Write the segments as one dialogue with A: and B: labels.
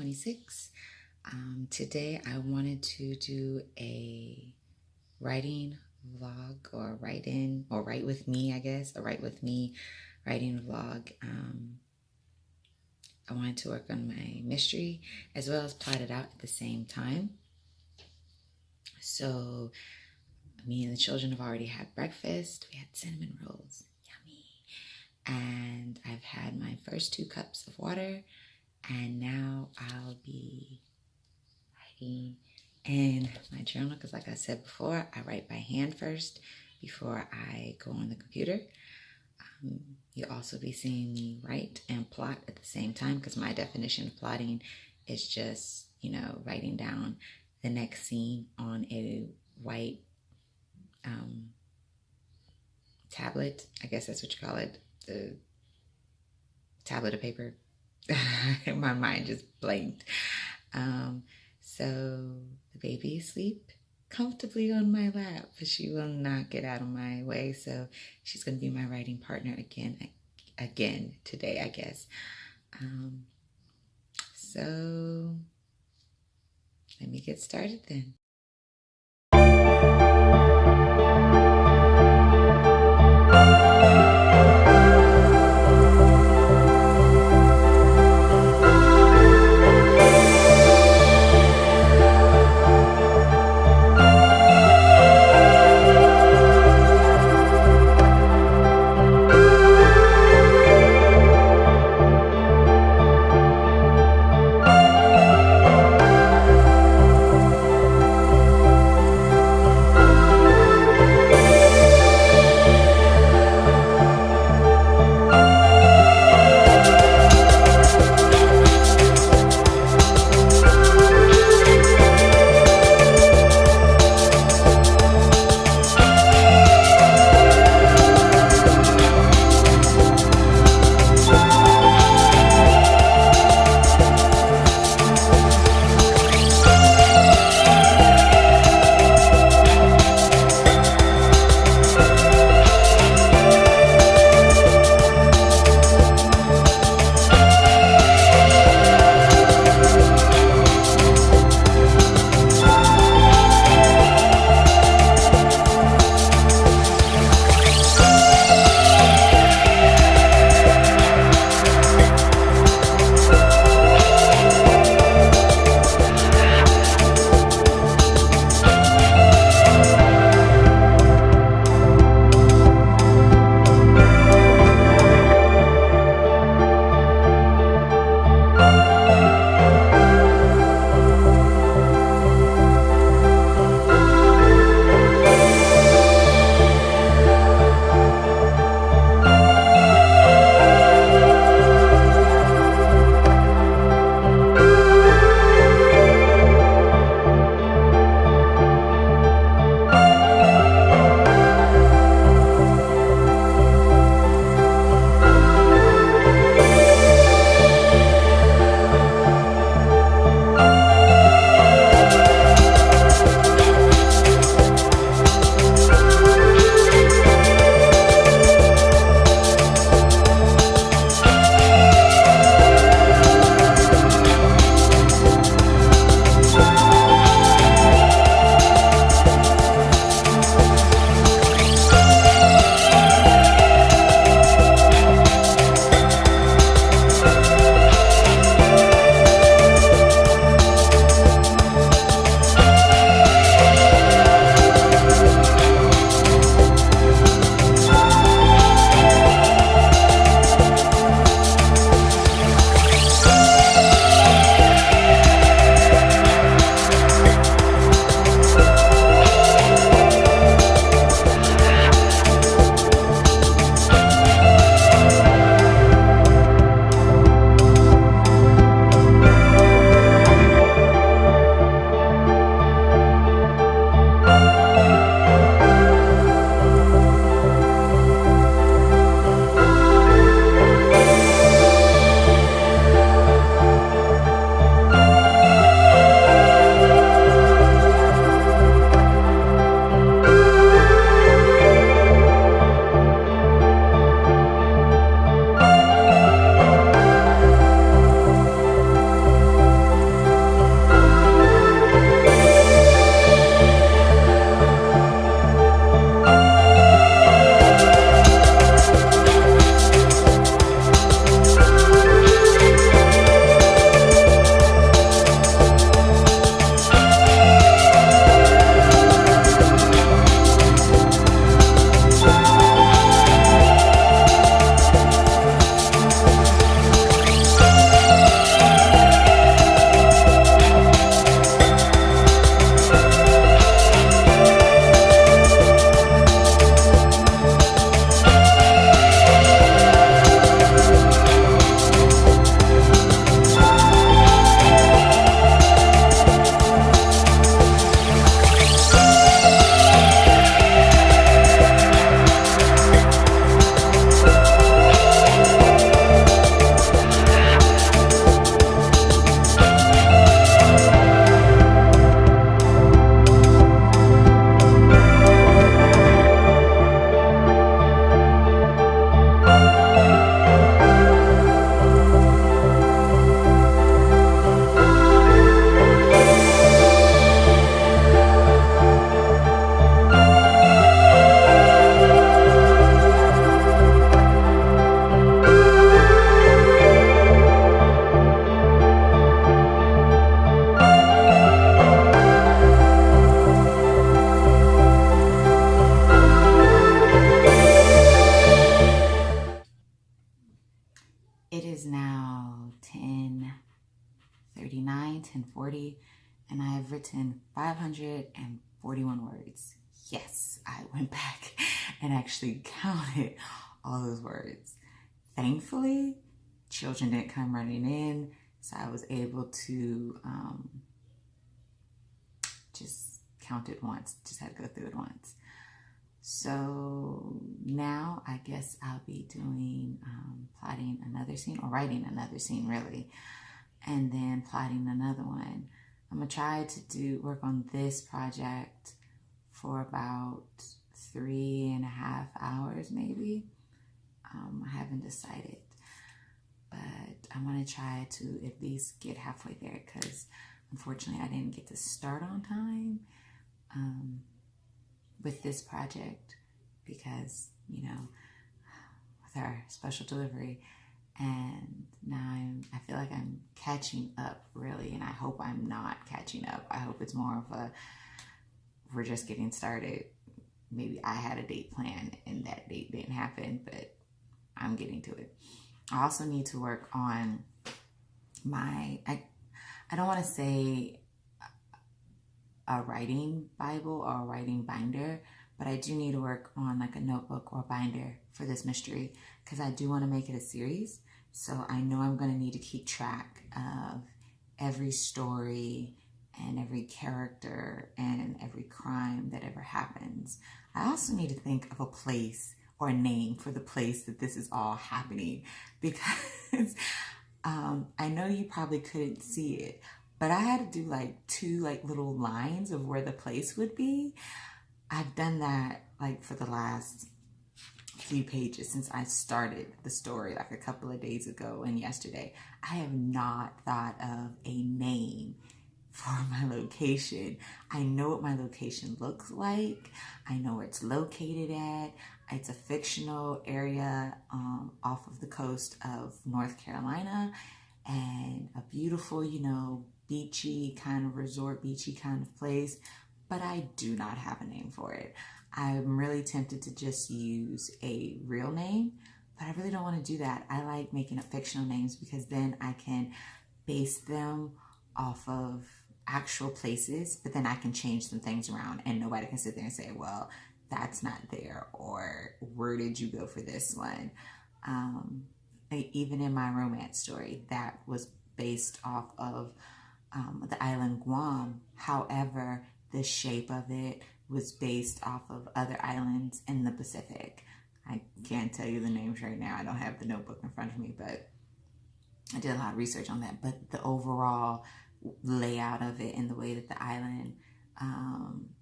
A: 2026. Today I wanted to do a writing vlog or write with me, I guess, a write with me writing vlog. I wanted to work on my mystery as well as plot it out at the same time. So me and the children have already had breakfast. We had cinnamon rolls, yummy. And I've had my first 2 cups of water, and now I'll be writing in my journal because, like I said before, I write by hand first before I go on the computer. You'll also be seeing me write and plot at the same time because my definition of plotting is just, writing down the next scene on a white tablet. I guess that's what you call it, the tablet of paper. My mind just blanked. So the baby is asleep comfortably on my lap, but she will not get out of my way. So she's going to be my writing partner again today, I guess. So let me get started then. 39, 10, 40, and I have written 541 words. Yes, I went back and actually counted all those words. Thankfully, children didn't come running in, so I was able to just count it once, just had to go through it once. So now I guess I'll be doing plotting another scene, or writing another scene really, and then plotting another one. I'm gonna try to work on this project for about 3.5 hours maybe. I haven't decided, but I'm gonna try to at least get halfway there, because unfortunately I didn't get to start on time with this project, because, you know, with our special delivery, and now I feel like I'm catching up really, and I hope I'm not catching up. I hope it's more of a, we're just getting started. Maybe I had a date planned and that date didn't happen, but I'm getting to it. I also need to work on my, I don't want to say a writing Bible or a writing binder, but I do need to work on like a notebook or binder for this mystery, because I do want to make it a series. So I know I'm going to need to keep track of every story and every character and every crime that ever happens. I also need to think of a place or a name for the place that this is all happening, because I know you probably couldn't see it, but I had to do like 2 like little lines of where the place would be. I've done that like for the last few pages since I started the story like a couple of days ago and yesterday. I have not thought of a name for my location. I know what my location looks like. I know where it's located at. It's a fictional area off of the coast of North Carolina, and a beautiful, you know, beachy kind of resort, beachy kind of place, but I do not have a name for it. I'm really tempted to just use a real name, but I really don't want to do that. I like making up fictional names, because then I can base them off of actual places, but then I can change some things around and nobody can sit there and say, well, that's not there, or where did you go for this one? Even in my romance story, that was based off of the island Guam. However, the shape of it was based off of other islands in the Pacific. I can't tell you the names right now. I don't have the notebook in front of me, but I did a lot of research on that. But the overall layout of it and the way that the island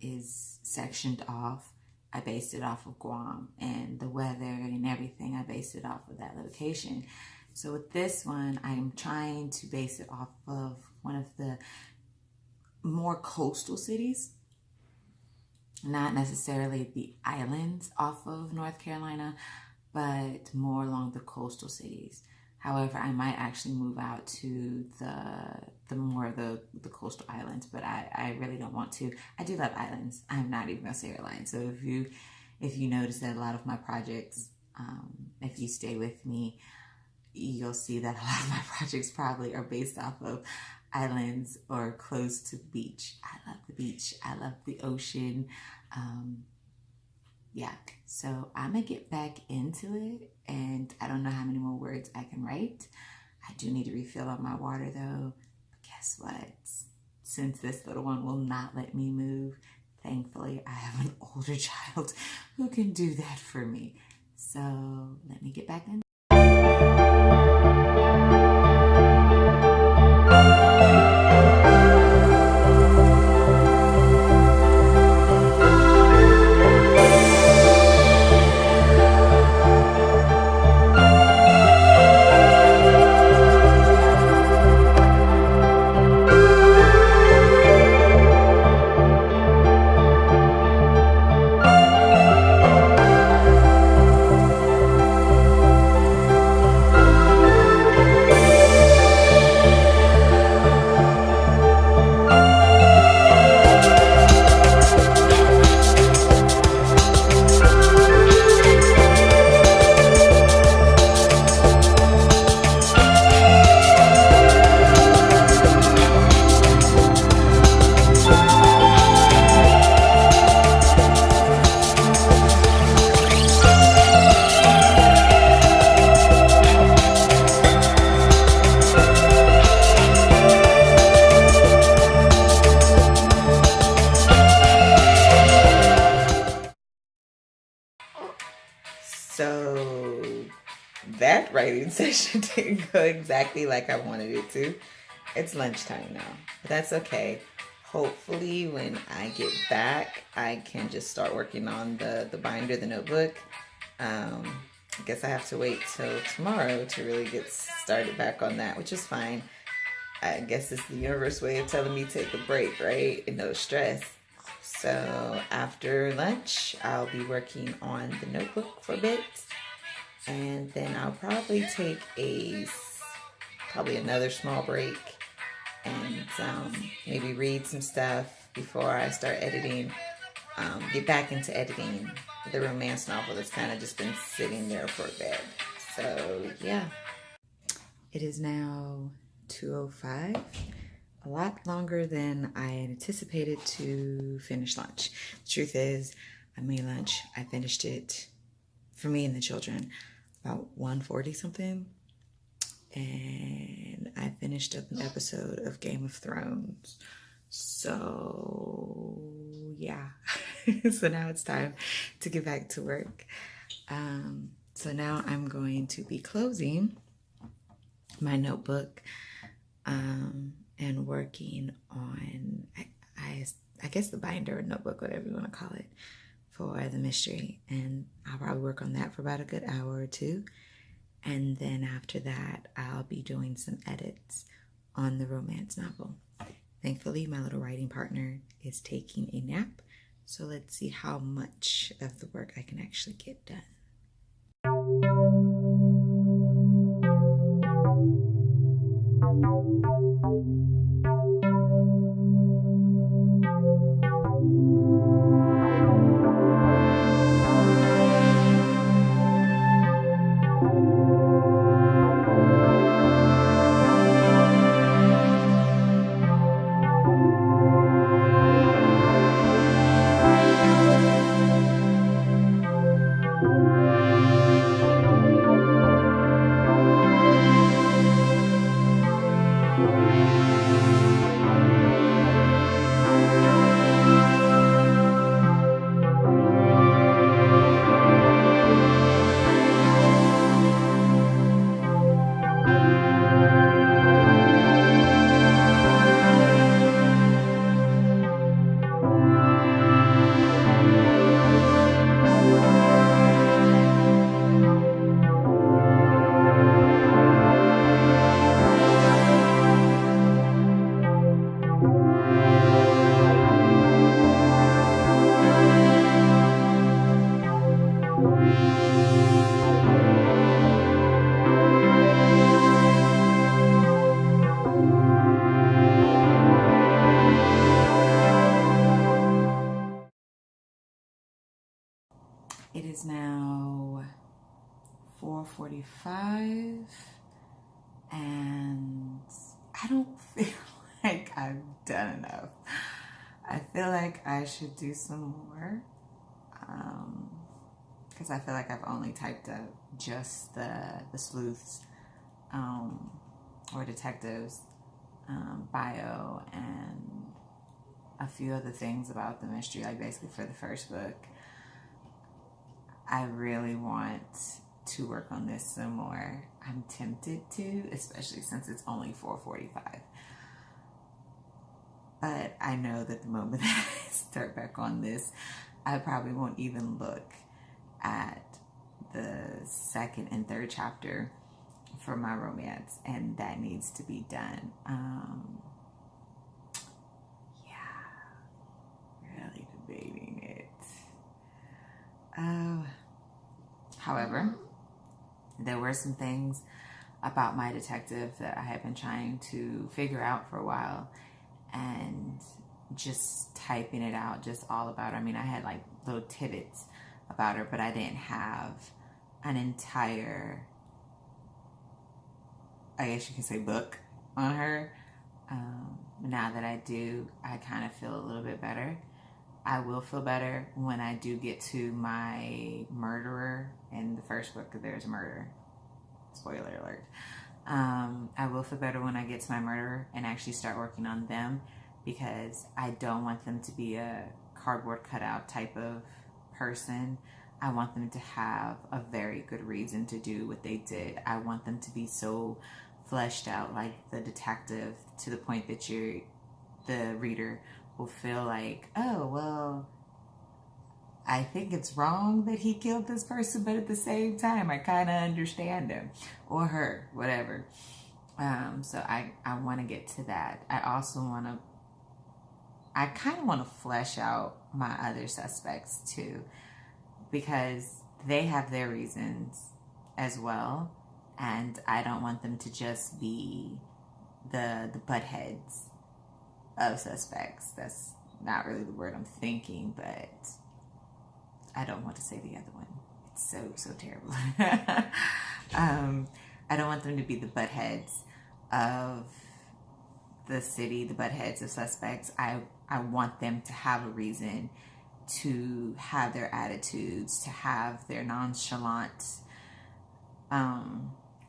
A: is sectioned off, I based it off of Guam, and the weather and everything, I based it off of that location. So with this one, I'm trying to base it off of one of the more coastal cities, not necessarily the islands off of North Carolina, but more along the coastal cities. However, I might actually move out to the more of the coastal islands, but I really don't want to. I do love islands. I'm not even gonna say airlines. So if you notice that a lot of my projects, if you stay with me, you'll see that a lot of my projects probably are based off of islands or close to the beach. I love the beach. I love the ocean. Yeah, so I'm gonna get back into it, and I don't know how many more words I can write. I do need to refill up my water though. But guess what? Since this little one will not let me move, thankfully I have an older child who can do that for me. So let me get back in. So that writing session didn't go exactly like I wanted it to. It's lunchtime now, but that's okay. Hopefully when I get back, I can just start working on the binder, the notebook. I guess I have to wait till tomorrow to really get started back on that, which is fine. I guess it's the universe way of telling me to take a break, right? And no stress. So after lunch, I'll be working on the notebook for a bit. And then I'll probably take probably another small break and maybe read some stuff before I start editing. Get back into editing the romance novel that's kind of just been sitting there for a bit. So yeah. It is now 2:05. A lot longer than I had anticipated to finish lunch. The truth is, I made lunch. I finished it for me and the children about 1:40 something. And I finished up an episode of Game of Thrones. So yeah. So now it's time to get back to work. So now I'm going to be closing my notebook and working on, I guess the binder or notebook, whatever you want to call it, for the mystery. And I'll probably work on that for about a good hour or two. And then after that, I'll be doing some edits on the romance novel. Thankfully, my little writing partner is taking a nap. So let's see how much of the work I can actually get done. It is now 4:45 and I don't feel like I've done enough. I feel like I should do some more because I feel like I've only typed up just the sleuths or detectives bio and a few other things about the mystery, like basically for the first book. I really want to work on this some more. I'm tempted to, especially since it's only 4:45. But I know that the moment that I start back on this, I probably won't even look at the second and third chapter for my romance, and that needs to be done. Really debating it. However, there were some things about my detective that I had been trying to figure out for a while, and just typing it out, just all about her. I mean, I had like little tidbits about her, but I didn't have an entire, I guess you can say, book on her. Now that I do, I kind of feel a little bit better. I will feel better when I do get to my murderer in the first book. There's a murder. Spoiler alert. I will feel better when I get to my murderer and actually start working on them, because I don't want them to be a cardboard cutout type of person. I want them to have a very good reason to do what they did. I want them to be so fleshed out, like the detective, to the point that the reader will feel like, oh, well, I think it's wrong that he killed this person, but at the same time, I kind of understand him or her, whatever. So I want to get to that. I kind of want to flesh out my other suspects too, because they have their reasons as well. And I don't want them to just be the butt heads of suspects. That's not really the word I'm thinking, but I don't want to say the other one. It's so terrible. I don't want them to be the butt heads of the city, the butt heads of suspects. I want them to have a reason to have their attitudes, to have their nonchalant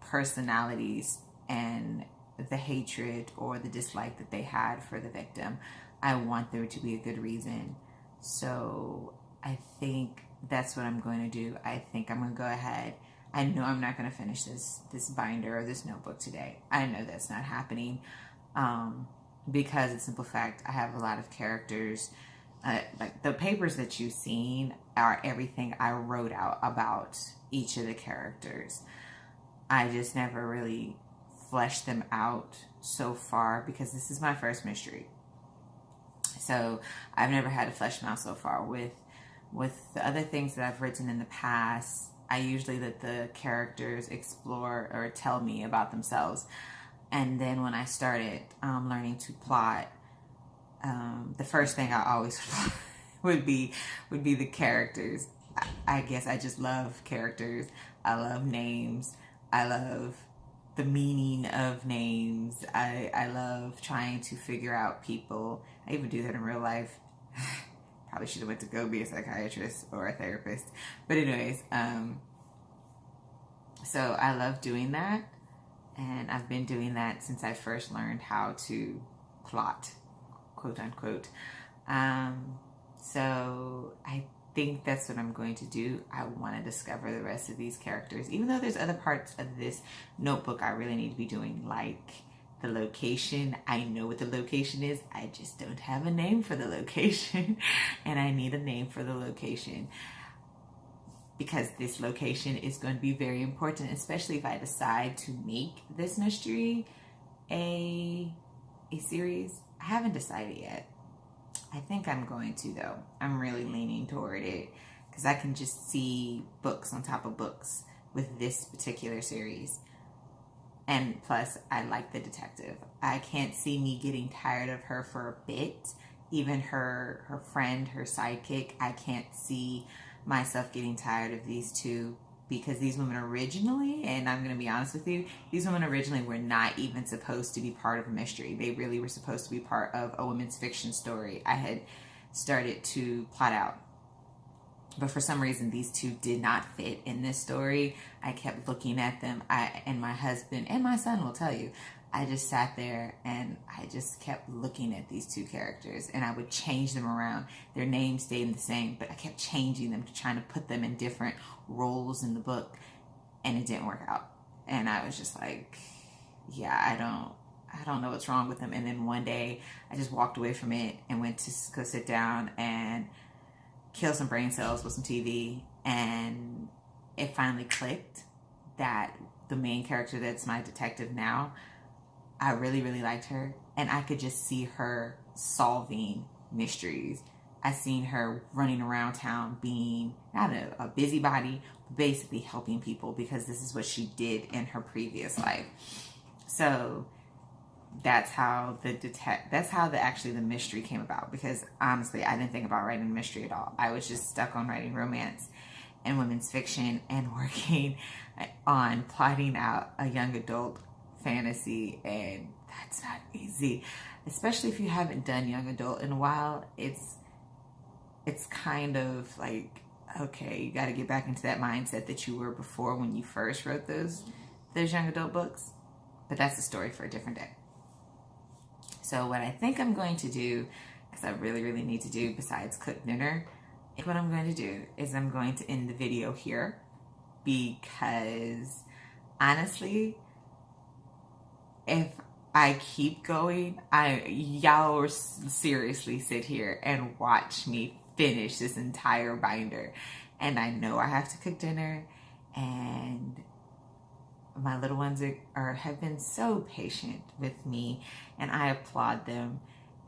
A: personalities and the hatred or the dislike that they had for the victim. I want there to be a good reason. So I think that's what I'm going to do. I think I'm going to go ahead. I know I'm not going to finish this binder or this notebook today. I know that's not happening because of the simple fact I have a lot of characters. Like the papers that you've seen are everything I wrote out about each of the characters. I just never really fleshed them out so far because this is my first mystery. So I've never had to flesh them out so far. With the other things that I've written in the past, I usually let the characters explore or tell me about themselves. And then when I started learning to plot, the first thing I always would be the characters. I guess I just love characters. I love names. I love the meaning of names. I love trying to figure out people. I even do that in real life. Probably should have went to go be a psychiatrist or a therapist. But anyways, so I love doing that. And I've been doing that since I first learned how to plot, quote unquote. So I think that's what I'm going to do. I want to discover the rest of these characters, even though there's other parts of this notebook I really need to be doing, like the location. I know what the location is. I just don't have a name for the location. And I need a name for the location, because this location is going to be very important, especially if I decide to make this mystery a series. I haven't decided yet. I think I'm going to, though. I'm really leaning toward it because I can just see books on top of books with this particular series. And plus, I like the detective. I can't see me getting tired of her for a bit. Even her friend, her sidekick, I can't see myself getting tired of these two, because these women originally, and I'm going to be honest with you, these women originally were not even supposed to be part of a mystery. They really were supposed to be part of a women's fiction story I had started to plot out. But for some reason, these two did not fit in this story. I kept looking at them. And my husband and my son will tell you, I just sat there and I just kept looking at these two characters, and I would change them around. Their names stayed the same, but I kept changing them to trying to put them in different roles in the book, and it didn't work out. And I was just like, yeah, I don't know what's wrong with them. And then one day I just walked away from it and went to go sit down and kill some brain cells with some TV, and it finally clicked that the main character that's my detective now, I really, really liked her, and I could just see her solving mysteries. I seen her running around town being not a busybody, but basically helping people, because this is what she did in her previous life. So that's how actually the mystery came about, because honestly, I didn't think about writing a mystery at all. I was just stuck on writing romance and women's fiction and working on plotting out a young adult fantasy, and that's not easy, especially if you haven't done young adult in a while. It's kind of like, okay, you got to get back into that mindset that you were before when you first wrote those young adult books. But that's a story for a different day. So what I think I'm going to do, because I really, really need to do besides cook dinner, What I'm going to do is I'm going to end the video here, because honestly, if I keep going, y'all will seriously sit here and watch me finish this entire binder. And I know I have to cook dinner, and my little ones have been so patient with me, and I applaud them.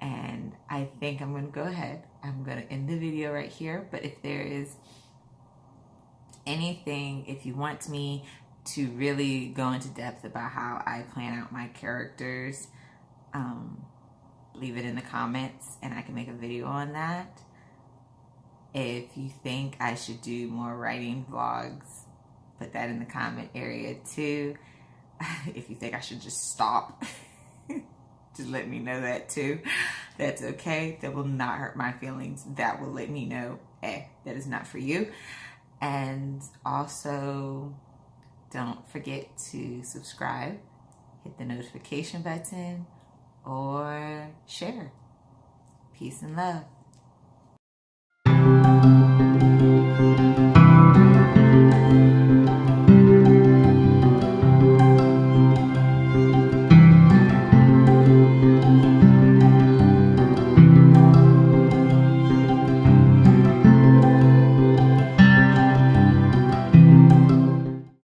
A: And I think I'm going to go ahead. I'm going to end the video right here. But if there is anything, if you want me to really go into depth about how I plan out my characters, leave it in the comments and I can make a video on that. If you think I should do more writing vlogs, put that in the comment area too. If you think I should just stop, just let me know that too. That's okay. That will not hurt my feelings. That will let me know, hey, that is not for you. And also, don't forget to subscribe, hit the notification button, or share. Peace and love.